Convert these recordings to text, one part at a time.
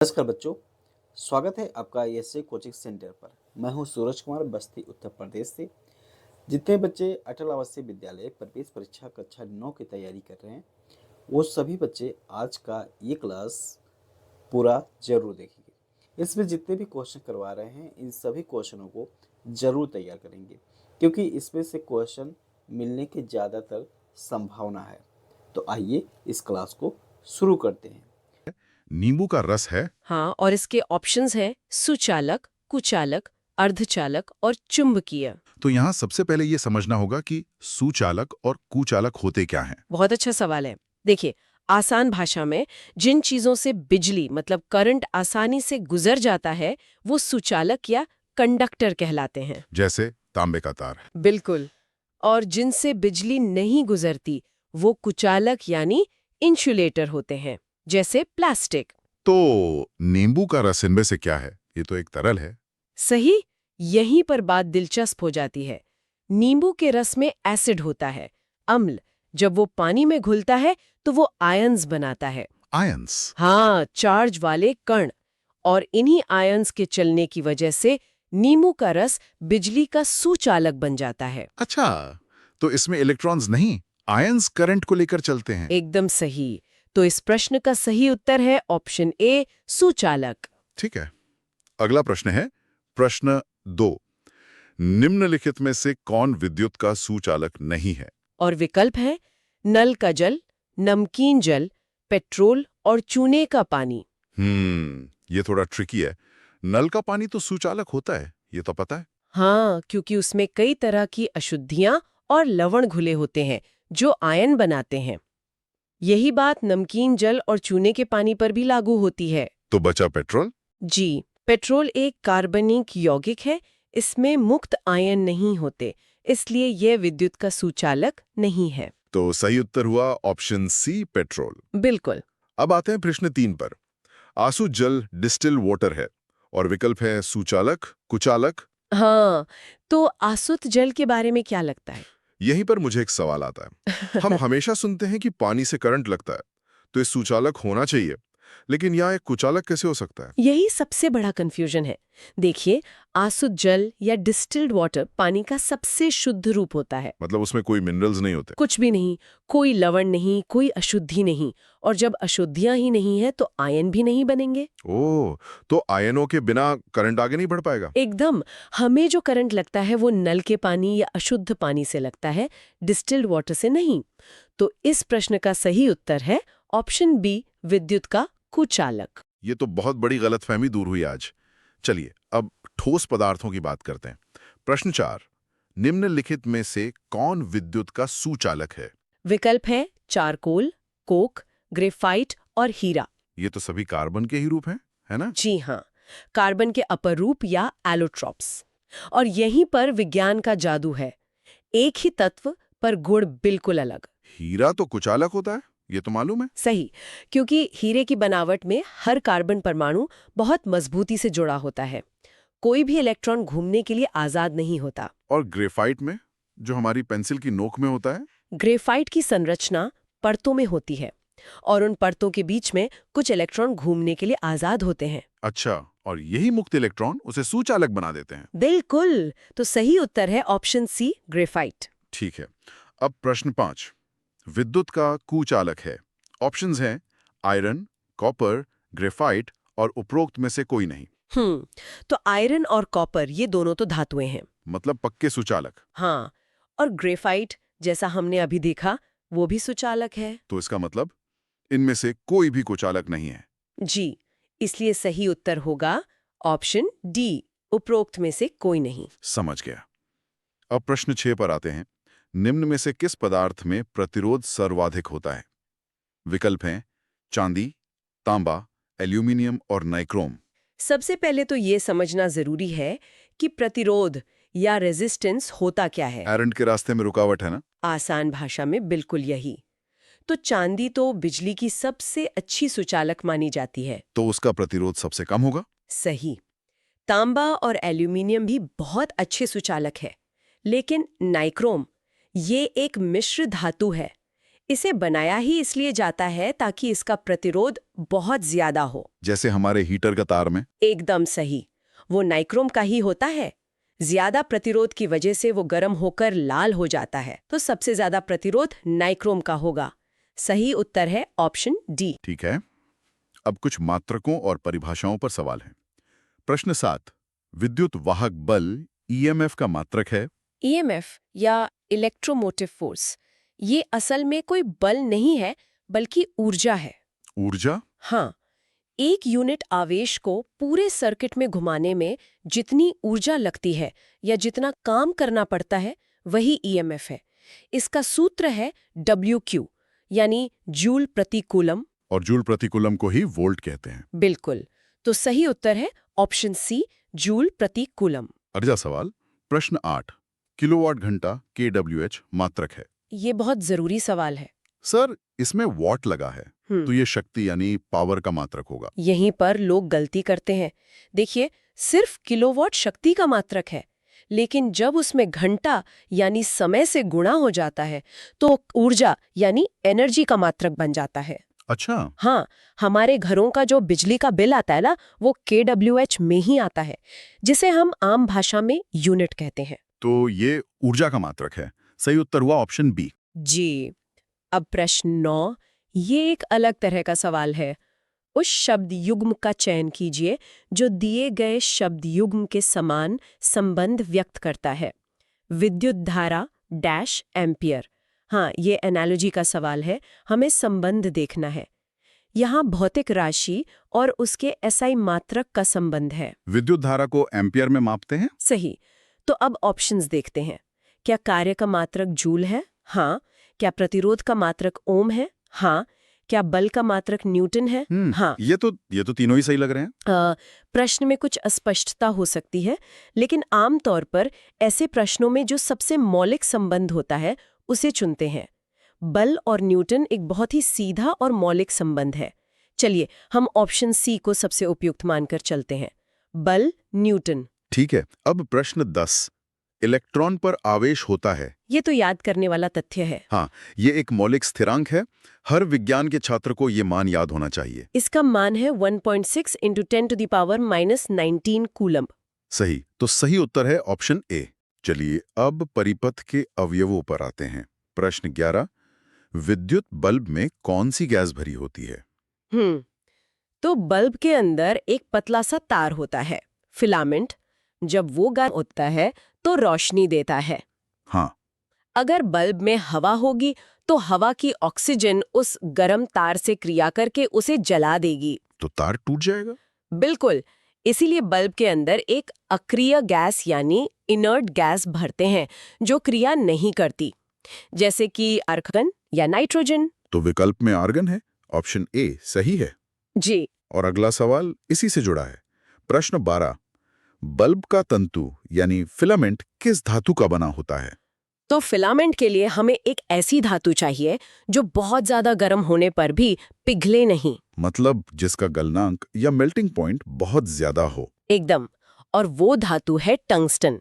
नमस्कार बच्चों, स्वागत है आपका एसए कोचिंग सेंटर पर। मैं हूं सूरज कुमार, बस्ती उत्तर प्रदेश से। जितने बच्चे अटल आवासीय विद्यालय प्रवेश परीक्षा कक्षा 9 की तैयारी कर रहे हैं, वो सभी बच्चे आज का ये क्लास पूरा जरूर देखेंगे। इसमें जितने भी क्वेश्चन करवा रहे हैं, इन सभी क्वेश्चनों को जरूर तैयार करेंगे, क्योंकि इसमें से क्वेश्चन मिलने की ज़्यादातर संभावना है। तो आइए इस क्लास को शुरू करते हैं। नींबू का रस है। हाँ, और इसके ऑप्शंस हैं सुचालक, कुचालक, अर्धचालक और चुंबकीय। तो यहाँ सबसे पहले ये समझना होगा कि सुचालक और कुचालक होते क्या हैं। बहुत अच्छा सवाल है। देखिए, आसान भाषा में जिन चीजों से बिजली मतलब करंट आसानी से गुजर जाता है, वो सुचालक या कंडक्टर कहलाते हैं। जैसे तांबे का तार। बिल्कुल। और जिनसे बिजली नहीं गुजरती, वो कुचालक यानी इंसुलेटर होते हैं, जैसे प्लास्टिक। तो नींबू का रस इनमें से क्या है? ये तो एक तरल है। सही। यहीं पर बात दिलचस्प हो जाती है। नींबू के रस में एसिड होता है, अम्ल। जब वो पानी में घुलता है तो वो आयंस बनाता है। आयंस। हाँ, चार्ज वाले कण। और इन्हीं आयंस के चलने की वजह से नींबू का रस बिजली का सुचालक बन जाता है। अच्छा, तो इसमें इलेक्ट्रॉन्स नहीं, आयंस करंट को लेकर चलते हैं। एकदम सही। तो इस प्रश्न का सही उत्तर है ऑप्शन ए, सुचालक। ठीक है। अगला प्रश्न है प्रश्न 2। निम्नलिखित में से कौन विद्युत का सुचालक नहीं है? और विकल्प है नल का जल, नमकीन जल, पेट्रोल और चूने का पानी। ये थोड़ा ट्रिकी है। नल का पानी तो सुचालक होता है, ये तो पता है। हाँ, क्योंकि उसमें कई तरह की अशुद्धियां और लवण घुले होते हैं जो आयन बनाते हैं। यही बात नमकीन जल और चूने के पानी पर भी लागू होती है। तो बचा पेट्रोल। जी, पेट्रोल एक कार्बनिक यौगिक है। इसमें मुक्त आयन नहीं होते, इसलिए यह विद्युत का सुचालक नहीं है। तो सही उत्तर हुआ ऑप्शन सी, पेट्रोल। बिल्कुल। अब आते हैं प्रश्न 3 पर। आंसू जल डिस्टिल वाटर है और विकल्प है सुचालक, कुचालक। हाँ, तो आसुत जल के बारे में क्या लगता है? यहीं पर मुझे एक सवाल आता है। हम हमेशा सुनते हैं कि पानी से करंट लगता है, तो ये सुचालक होना चाहिए, लेकिन यहाँ एक कुचालक कैसे हो सकता है? यही सबसे बड़ा कंफ्यूजन है। देखिए, आसुत जल या डिस्टिल्ड वाटर पानी का सबसे शुद्ध रूप होता है। मतलब उसमें कोई मिनरल्स नहीं होते? कुछ भी नहीं, कोई लवण नहीं, कोई अशुद्धि नहीं। और जब अशुद्धियां ही नहीं है तो आयन भी नहीं बनेंगे। ओह, तो आयनों के बिना करंट आगे नहीं बढ़ पाएगा? एकदम। हमें जो करंट लगता है वो नल के पानी या अशुद्ध पानी से लगता है, डिस्टिल्ड वाटर से नहीं। तो इस प्रश्न का सही उत्तर है ऑप्शन बी, विद्युत का कुचालक। ये तो बहुत बड़ी गलतफहमी दूर हुई आज। चलिए, अब ठोस पदार्थों की बात करते हैं। प्रश्न 4। निम्नलिखित में से कौन विद्युत का सुचालक है? विकल्प है चारकोल, कोक, ग्रेफाइट और हीरा। ये तो सभी कार्बन के ही रूप हैं, है ना? जी हाँ, कार्बन के अपरूप या एलोट्रॉप्स। और यहीं पर विज्ञान का जादू है। एक ही तत्व पर गुण बिल्कुल अलग। हीरा तो कुचालक होता है, ये तो मालूम है। सही, क्योंकि हीरे की बनावट में हर कार्बन परमाणु बहुत मजबूती से जुड़ा होता है। कोई भी इलेक्ट्रॉन घूमने के लिए आजाद नहीं होता। और ग्रेफाइट में, जो हमारी पेंसिल की नोक में होता है? ग्रेफाइट की संरचना परतों में होती है और उन परतों के बीच में कुछ इलेक्ट्रॉन घूमने के लिए आजाद होते हैं। अच्छा, और यही मुक्त इलेक्ट्रॉन उसे सुचालक बना देते हैं। बिल्कुल। तो सही उत्तर है ऑप्शन सी, ग्रेफाइट। ठीक है। अब प्रश्न 5। विद्युत का कुचालक है। ऑप्शंस हैं आयरन, कॉपर, ग्रेफाइट और उपरोक्त में से कोई नहीं। तो आयरन और कॉपर ये दोनों तो धातुएं हैं। मतलब पक्के सुचालक। हाँ, और ग्रेफाइट जैसा हमने अभी देखा वो भी सुचालक है। तो इसका मतलब इनमें से कोई भी कुचालक नहीं है। जी, इसलिए सही उत्तर होगा ऑप्शन डी, उपरोक्त में से कोई नहीं। समझ गया। अब प्रश्न 6 पर आते हैं। निम्न में से किस पदार्थ में प्रतिरोध सर्वाधिक होता है? विकल्प हैं चांदी, तांबा, एल्यूमिनियम और नाइक्रोम। सबसे पहले तो ये समझना जरूरी है कि प्रतिरोध या रेजिस्टेंस होता क्या है। एरंड के रास्ते में रुकावट है ना? आसान भाषा में बिल्कुल यही। तो चांदी तो बिजली की सबसे अच्छी सुचालक मानी जाती है। तो उसका प्रतिरोध सबसे कम होगा। सही। तांबा और एल्यूमिनियम भी बहुत अच्छे सुचालक है, लेकिन नाइक्रोम ये एक मिश्र धातु है। इसे बनाया ही इसलिए जाता है ताकि इसका प्रतिरोध बहुत ज्यादा हो। जैसे हमारे हीटर का तार में। एकदम सही, वो नाइक्रोम का ही होता है। ज्यादा प्रतिरोध की वजह से वो गर्म होकर लाल हो जाता है, तो सबसे ज्यादा प्रतिरोध नाइक्रोम का होगा। सही उत्तर है ऑप्शन डी। ठीक है, अब कुछ मात्रकों और परिभाषाओं पर सवाल है। प्रश्न 7, विद्युत वाहक बल ईएमएफ का मात्रक है। ईएमएफ या इलेक्ट्रोमोटिव फोर्स, ये असल में कोई बल नहीं है बल्कि ऊर्जा है। ऊर्जा? हाँ, एक यूनिट आवेश को पूरे सर्किट में घुमाने में जितनी ऊर्जा लगती है या जितना काम करना पड़ता है वही ईएमएफ है। इसका सूत्र है WQ, यानी जूल प्रति कूलम। और जूल प्रति कूलम को ही वोल्ट कहते हैं। बिल्कुल, तो सही उत्तर है ऑप्शन सी, जूल प्रति कूलम। अगला सवाल, प्रश्न 8, किलोवाट घंटा kWh मात्रक है। ये बहुत जरूरी सवाल है। सर, इसमें वॉट लगा है, तो ये शक्ति यानी पावर का मात्रक होगा। यहीं पर लोग गलती करते हैं। देखिए, सिर्फ किलोवाट शक्ति का मात्रक है, लेकिन जब उसमें घंटा यानी समय से गुणा हो जाता है तो ऊर्जा यानी एनर्जी का मात्रक बन जाता है। अच्छा। हाँ, हमारे घरों का जो बिजली का बिल आता है ना, वो kWh में ही आता है, जिसे हम आम भाषा में यूनिट कहते हैं। तो ये ऊर्जा का मात्रक है। सही उत्तर हुआ ऑप्शन बी। जी। अब प्रश्न 9, ये एक अलग तरह का सवाल है। उस शब्द युग्म का चयन कीजिए जो दिए गए शब्द युग्म के समान संबंध व्यक्त करता है। विद्युत धारा डैश एम्पियर। हाँ, ये एनालॉजी का सवाल है, हमें संबंध देखना है। यहाँ भौतिक राशि और उसके SI मात्रक का संबंध है। विद्युत धारा को एम्पियर में मापते हैं। सही। तो अब ऑप्शंस देखते हैं। क्या कार्य का मात्रक जूल है? हाँ। क्या प्रतिरोध का मात्रक ओम है? हाँ। क्या बल का मात्रक न्यूटन है? हाँ। ये तो तीनों ही सही लग रहे हैं। प्रश्न में कुछ अस्पष्टता हो सकती है, लेकिन आमतौर पर ऐसे प्रश्नों में जो सबसे मौलिक संबंध होता है उसे चुनते हैं। बल और न्यूटन एक बहुत ही सीधा और मौलिक संबंध है। चलिए, हम ऑप्शन सी को सबसे उपयुक्त मानकर चलते हैं। बल न्यूटन। ठीक है। अब प्रश्न 10, इलेक्ट्रॉन पर आवेश होता है। ये तो याद करने वाला तथ्य है। हाँ, ये एक मौलिक स्थिरांक है। हर विज्ञान के छात्र को ये मान याद होना चाहिए। इसका मान है 1.6 × 10⁻⁻19 कूलम। सही। तो सही उत्तर है ऑप्शन ए। चलिए, अब परिपथ के अवयवों पर आते हैं। प्रश्न 11, विद्युत बल्ब में कौन सी गैस भरी होती है? तो बल्ब के अंदर एक पतला सा तार होता है, फिलामेंट। जब वो गर्म होता है तो रोशनी देता है। हाँ। अगर बल्ब में हवा होगी तो हवा की ऑक्सीजन उस गर्म तार से क्रिया करके उसे जला देगी। तो तार टूट जाएगा? बिल्कुल। इसीलिए बल्ब के अंदर एक अक्रिय गैस यानी इनर्ट गैस भरते हैं जो क्रिया नहीं करती, जैसे कि आर्गन या नाइट्रोजन। तो विकल्प में आर्गन है। ऑप्शन ए सही है। जी। और अगला सवाल इसी से जुड़ा है। प्रश्न 12, बल्ब का तंतु यानी फिलामेंट किस धातु का बना होता है? तो फिलामेंट के लिए हमें एक ऐसी धातु चाहिए जो बहुत ज्यादा गर्म होने पर भी पिघले नहीं। मतलब जिसका गलनांक या मेल्टिंग पॉइंट बहुत ज्यादा हो। एकदम। और वो धातु है टंगस्टन।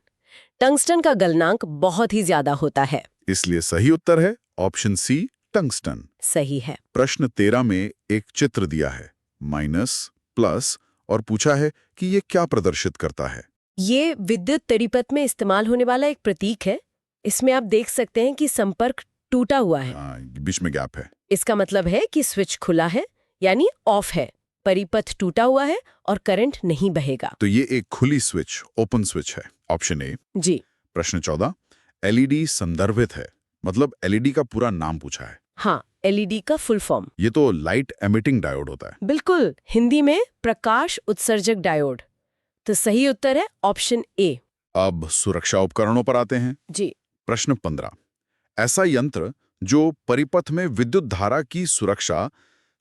टंगस्टन का गलनांक बहुत ही ज्यादा होता है। इसलिए सही उत्तर है ऑप्शन सी, टंगस्टन। सही है। प्रश्न 13 में एक चित्र दिया है, माइनस, प्लस, और पूछा है कि ये क्या प्रदर्शित करता है? ये विद्युत परिपथ में इस्तेमाल होने वाला एक प्रतीक है। इसमें आप देख सकते हैं कि संपर्क टूटा हुआ है। बीच में गैप है। इसका मतलब है कि स्विच खुला है, यानी ऑफ है। परिपथ टूटा हुआ है और करंट नहीं बहेगा। तो ये एक खुली स्विच, ओपन स्विच है। Option A. जी। प्रश्न 14, एलईडी संदर्भित है, मतलब एलईडी का पूरा नाम पूछा है। हाँ, एलईडी का फुल फॉर्म। ये तो लाइट एमिटिंग डायोड होता है। बिल्कुल, हिंदी में प्रकाश उत्सर्जक डायोड। तो सही उत्तर है ऑप्शन ए। अब सुरक्षा उपकरणों पर आते हैं। जी। प्रश्न 15, ऐसा यंत्र जो परिपथ में विद्युत धारा की सुरक्षा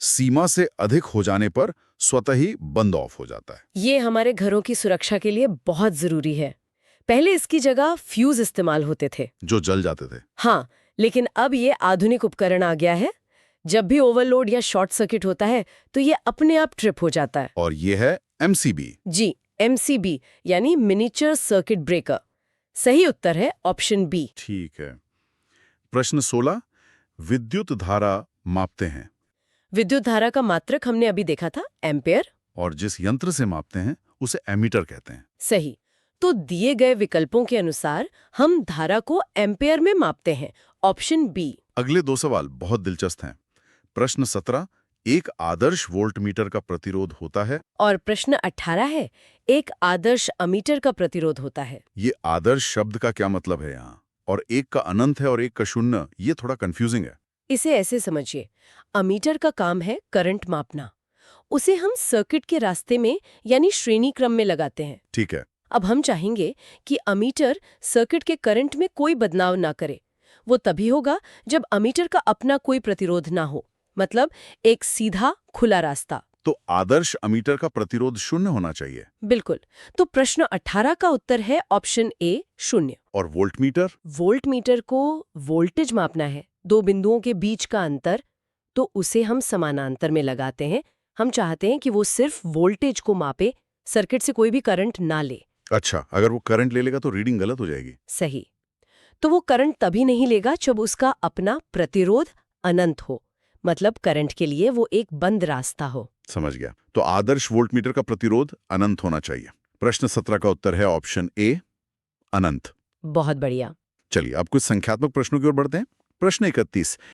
सीमा से अधिक हो जाने पर स्वतः ही बंद ऑफ हो जाता है। ये हमारे घरों की सुरक्षा के लिए बहुत जरूरी है। पहले इसकी जगह फ्यूज इस्तेमाल होते थे जो जल जाते थे। हाँ, लेकिन अब ये आधुनिक उपकरण आ गया है। जब भी ओवरलोड या शॉर्ट सर्किट होता है तो ये अपने आप ट्रिप हो जाता है। और ये है एमसीबी। जी, एमसीबी यानी मिनिएचर सर्किट ब्रेकर। सही उत्तर है ऑप्शन बी। ठीक है। प्रश्न 16, विद्युत धारा मापते हैं विद्युत धारा का मात्रक हमने अभी देखा था, एम्पेयर। और जिस यंत्र से मापते हैं उसे एमीटर कहते हैं। सही। तो दिए गए विकल्पों के अनुसार हम धारा को एम्पेयर में मापते हैं, ऑप्शन बी। अगले 2 सवाल बहुत दिलचस्प हैं। प्रश्न 17, एक आदर्श वोल्टमीटर का प्रतिरोध होता है। और प्रश्न 18 है, एक आदर्श अमीटर का प्रतिरोध होता है। ये आदर्श शब्द का क्या मतलब है यहाँ? और एक का अनंत है और एक का शून्य, ये थोड़ा कंफ्यूजिंग है। इसे ऐसे समझिए, अमीटर का काम है करंट मापना। उसे हम सर्किट के रास्ते में यानी श्रेणी क्रम में लगाते हैं। ठीक है। अब हम चाहेंगे कि अमीटर सर्किट के करंट में कोई बदलाव ना करे। वो तभी होगा जब अमीटर का अपना कोई प्रतिरोध ना हो, मतलब एक सीधा खुला रास्ता। तो आदर्श अमीटर का प्रतिरोध 0 होना चाहिए। बिल्कुल। तो प्रश्न 18 का उत्तर है ऑप्शन ए, 0। और वोल्टमीटर? वोल्टमीटर को वोल्टेज मापना है, 2 बिंदुओं के बीच का अंतर, तो उसे हम समानांतर में लगाते हैं। हम चाहते हैं कि वो सिर्फ वोल्टेज को मापे, सर्किट से कोई भी करंट ना ले। अच्छा, अगर वो करंट ले लेगा तो रीडिंग गलत हो जाएगी। सही। तो वो करंट तभी नहीं लेगा जब उसका अपना प्रतिरोध अनंत हो, मतलब करंट के लिए वो एक बंद रास्ता हो। समझ गया। तो आदर्श वोल्टमीटर का प्रतिरोध अनंत होना चाहिए। प्रश्न 17 का उत्तर है ऑप्शन ए, अनंत। बहुत बढ़िया। चलिए अब कुछ संख्यात्मक प्रश्नों की ओर बढ़ते हैं। प्रश्न 31,